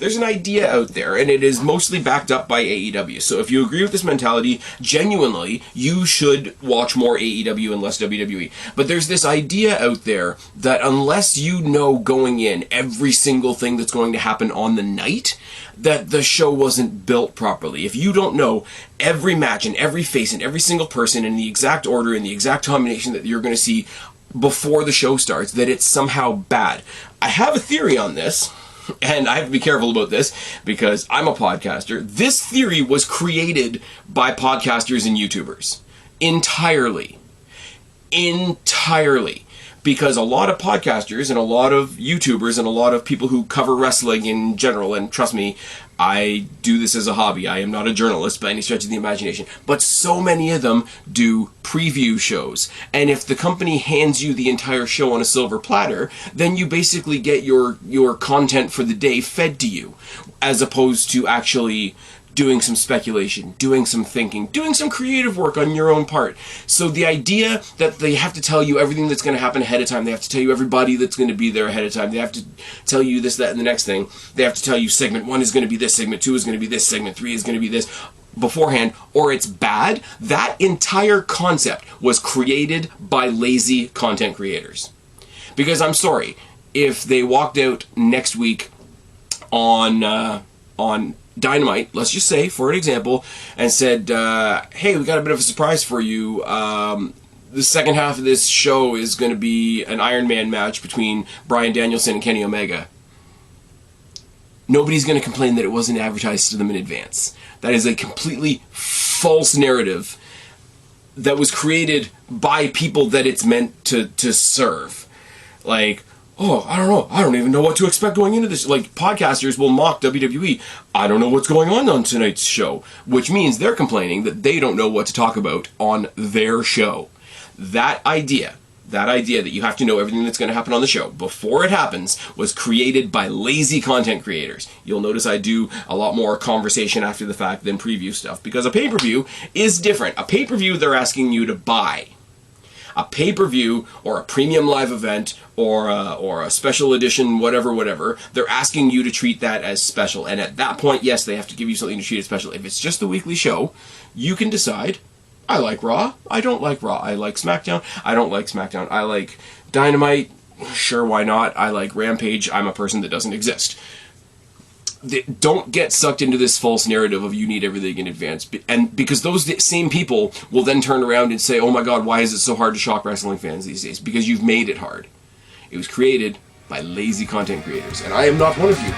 there's an idea out there, and it is mostly backed up by AEW. So if you agree with this mentality, genuinely, you should watch more AEW and less WWE. But there's this idea out there that unless you know going in every single thing that's going to happen on the night, that the show wasn't built properly. If you don't know every match and every face and every single person in the exact order and the exact combination that you're going to see before the show starts, that it's somehow bad. I have a theory on this, and I have to be careful about this because I'm a podcaster. This theory was created by podcasters and YouTubers. Entirely. Because a lot of podcasters and a lot of YouTubers and a lot of people who cover wrestling in general, and trust me, I do this as a hobby. I am not a journalist by any stretch of the imagination. But so many of them do preview shows. And if the company hands you the entire show on a silver platter, then you basically get your content for the day fed to you, as opposed to actually doing some speculation, doing some thinking, doing some creative work on your own part. So the idea that they have to tell you everything that's going to happen ahead of time, they have to tell you everybody that's going to be there ahead of time, they have to tell you this, that, and the next thing, they have to tell you segment 1 is going to be this, segment 2 is going to be this, segment 3 is going to be this, beforehand, or it's bad, that entire concept was created by lazy content creators. Because I'm sorry, if they walked out next week on Dynamite, let's just say, for an example, and said, hey, we got a bit of a surprise for you. The second half of this show is going to be an Iron Man match between Bryan Danielson and Kenny Omega. Nobody's going to complain that it wasn't advertised to them in advance. That is a completely false narrative that was created by people that it's meant to serve. Like, oh, I don't know. I don't even know what to expect going into this. Like, podcasters will mock WWE. I don't know what's going on tonight's show. Which means they're complaining that they don't know what to talk about on their show. That idea that you have to know everything that's going to happen on the show before it happens was created by lazy content creators. You'll notice I do a lot more conversation after the fact than preview stuff, because a pay-per-view is different. A pay-per-view they're asking you to buy. A pay-per-view or a premium live event or a special edition, whatever, they're asking you to treat that as special. And at that point, yes, they have to give you something to treat it special. If it's just the weekly show, you can decide, I like Raw, I don't like Raw. I like SmackDown, I don't like SmackDown. I like Dynamite, sure, why not? I like Rampage, I'm a person that doesn't exist. Don't get sucked into this false narrative of you need everything in advance. And because those same people will then turn around and say, oh my god, why is it so hard to shock wrestling fans these days? Because you've made it hard. It was created by lazy content creators. And I am not one of you.